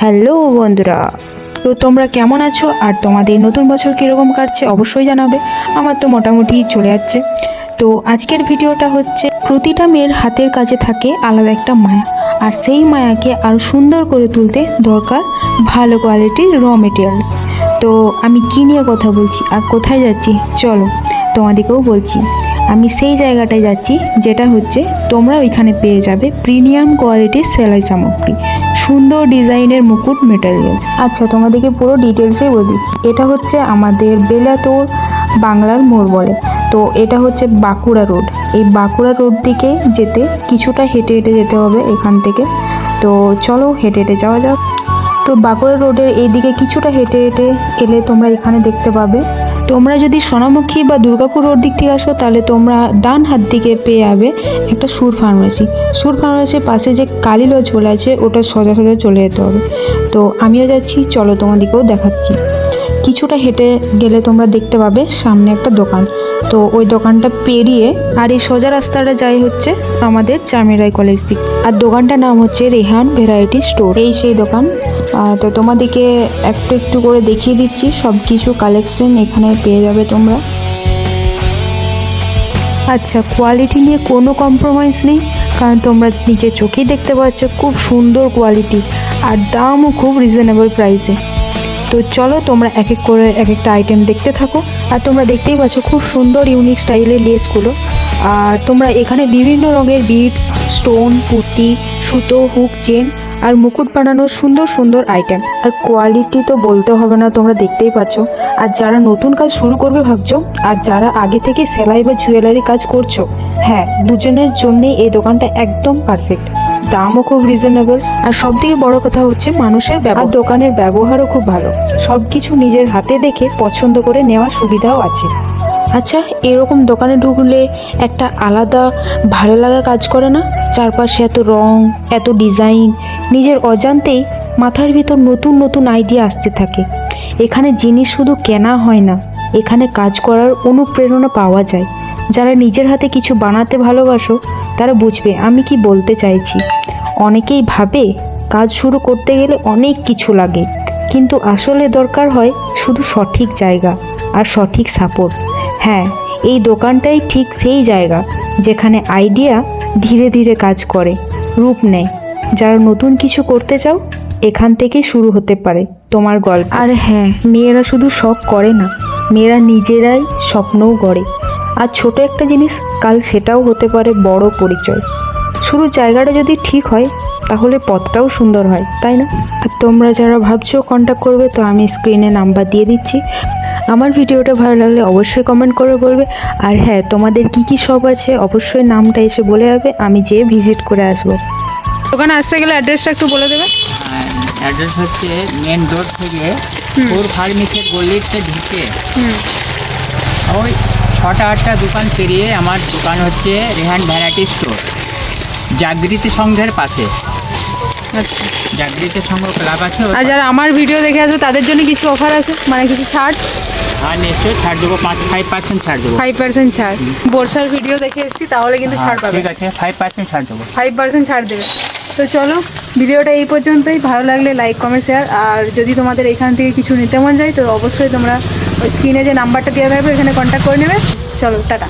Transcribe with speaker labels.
Speaker 1: Hello বন্ধুরা, তো তোমরা কেমন আছো আর তোমাদের নতুন বছর কীরকম কাটছে অবশ্যই জানাবে। আমার তো মোটামুটি চলে যাচ্ছে। তো আজকের ভিডিওটা হচ্ছে প্রতিটা মেয়ের হাতের কাছে থাকে আলাদা একটা মায়া, আর সেই মায়াকে আরও সুন্দর করে তুলতে দরকার ভালো কোয়ালিটির র মেটেরিয়ালস। তো আমি কী নিয়ে কথা বলছি আর কোথায় যাচ্ছি চলো তোমাদেরকেও বলছি। আমি সেই জায়গাটায় যাচ্ছি যেটা হচ্ছে তোমরা ওইখানে পেয়ে যাবে প্রিমিয়াম কোয়ালিটির সেলাই সামগ্রী, সুন্দর ডিজাইনের মুকুট মেটেরিয়ালস। আচ্ছা, তোমাদেরকে পুরো ডিটেলসেই বলে দিচ্ছি। এটা হচ্ছে আমাদের বেলাতোর বাংলার মোড় বলে। তো এটা হচ্ছে বাঁকুড়া রোড। এই বাঁকুড়া রোড দিকে যেতে কিছুটা হেঁটে হেঁটে যেতে হবে এখান থেকে। তো চলো হেঁটে হেঁটে যাওয়া যাক। তো বাঁকুড়া রোডের এই দিকে কিছুটা হেঁটে হেঁটে এলে তোমরা এখানে দেখতে পাবে, তোমরা যদি সোনামুখী বা দুর্গাপুর রোড দিক থেকে আসো তাহলে তোমরা ডান হাত দিকে পেয়ে যাবে একটা সুর ফার্মেসি। সুর ফার্মেসির পাশে যে কালী লজ বলে আছে ওটা সোজা সোজা চলে যেতে হবে। তো আমিও যাচ্ছি, চলো তোমাদেরকেও দেখাচ্ছি। কিছুটা হেঁটে গেলে তোমরা দেখতে পাবে সামনে একটা দোকান। তো ওই দোকানটা পেরিয়ে আর এই সোজা রাস্তাটা যাই হচ্ছে আমাদের চামেরাই কলেজ দিক, আর দোকানটার নাম হচ্ছে রেহান ভ্যারাইটি স্টোর। এই সেই দোকান। তো তোমাদেরকে একটু একটু করে দেখিয়ে দিচ্ছি, সব কিছু কালেকশন এখানে পেয়ে যাবে তোমরা। আচ্ছা, কোয়ালিটি নিয়ে কোনো কম্প্রোমাইজ নেই, কারণ তোমরা নিজের চোখেই দেখতে পাচ্ছ খুব সুন্দর কোয়ালিটি আর দামও খুব রিজনেবল প্রাইসে। তো চলো তোমরা এক এক করে এক একটা আইটেম দেখতে থাকো। আর তোমরা দেখতেই পাচ্ছ খুব সুন্দর ইউনিক স্টাইলের লেসগুলো। আর তোমরা এখানে বিভিন্ন রঙের বিডস, স্টোন, পুঁতি, সুতো, হুক, চেন আর মুকুট বানানোর সুন্দর সুন্দর আইটেম। আর কোয়ালিটি তো বলতে হবে না, তোমরা দেখতেই পাচ্ছ। আর যারা নতুন কাজ শুরু করবে ভাবছো, আর যারা আগে থেকে সেলাই বা জুয়েলারি কাজ করছো, হ্যাঁ, দুজনের জন্যই এই দোকানটা একদম পারফেক্ট। দামও খুব রিজনেবল, আর সব থেকে বড় কথা হচ্ছে মানুষের ব্যবহার, দোকানের ব্যবহারও খুব ভালো। সব কিছু নিজের হাতে দেখে পছন্দ করে নেওয়ার সুবিধাও আছে। আচ্ছা, এরকম দোকানে ঢুকলে একটা আলাদা ভালো লাগা কাজ করে না? চারপাশে এত রং, এত ডিজাইন, নিজের অজান্তেই মাথার ভিতর নতুন নতুন আইডিয়া আসতে থাকে। এখানে জিনিস শুধু কেনা হয় না, এখানে কাজ করার অনুপ্রেরণা পাওয়া যায়। যারা নিজের হাতে কিছু বানাতে ভালোবাসো তারা বুঝবে আমি কি বলতে চাইছি। অনেকেই ভাবে কাজ শুরু করতে গেলে অনেক কিছু লাগে, কিন্তু আসলে দরকার হয় শুধু সঠিক জায়গা আর সঠিক সাপোর্ট। হ্যাঁ, এই দোকানটাই ঠিক সেই জায়গা যেখানে আইডিয়া ধীরে ধীরে কাজ করে, রূপ নেয়। যারা নতুন কিছু করতে চাও, এখান থেকে শুরু হতে পারে তোমার গল্প। আর হ্যাঁ, মেয়েরা শুধু শখ করে না, মেয়েরা নিজেরাই স্বপ্নও গড়ে। আর ছোট একটা জিনিস কাল সেটাও হতে পারে বড় পরিচয়। শুরু জায়গাটা যদি ঠিক হয় তাহলে পথটাও সুন্দর হয়, তাই না? আর তোমরা যারা ভাবছো কন্ট্যাক্ট করবে, তো আমি স্ক্রিনে নাম্বার দিয়ে দিচ্ছি। আমার ভিডিওটা ভালো লাগলে অবশ্যই কমেন্ট করে বলবে। আর হ্যাঁ, তোমাদের কি কি শপ আছে অবশ্যই নামটা এসে বলে যাবে, আমি যেয়ে ভিজিট করে আসবো। দোকানে আসতে গেলে অ্যাড্রেসটা একটু বলে দেবে।
Speaker 2: অ্যাড্রেস হচ্ছে মেন রোড থেকে সুর ফার্মেসির গলিতে ঢুকে ওই 6টা-8টা দোকান পেরিয়ে আমার দোকান হচ্ছে রেহান ভ্যারাইটি স্টোর, জাগৃতি সংঘের পাশে।
Speaker 1: আচ্ছা,
Speaker 2: জাগৃতি সংঘ ক্লাব আছে।
Speaker 1: আর যারা আমার ভিডিও দেখে আসবে তাদের জন্য কিছু অফার আছে, মানে কিছু ছাড়?
Speaker 2: হ্যাঁ, নিশ্চয়ই ছাড় দেবো, 5% ছাড় দেবো।
Speaker 1: 5% ছাড়? বর্ষার ভিডিও দেখে এসেছি তাহলে কিন্তু ছাড় পাবে।
Speaker 2: ঠিক আছে, 5% ছাড় দেবো।
Speaker 1: 5% ছাড় দেবে। তো চলো, ভিডিওটা এই পর্যন্তই। ভালো লাগলে লাইক, কমেন্ট, শেয়ার। আর যদি তোমাদের এখান থেকে কিছু নিতে মন যায় তো অবশ্যই তোমরা ওই স্ক্রিনে যে নাম্বারটা দেওয়া থাকবে এখানে কন্ট্যাক্ট করে নেবে। চলো, টাটা।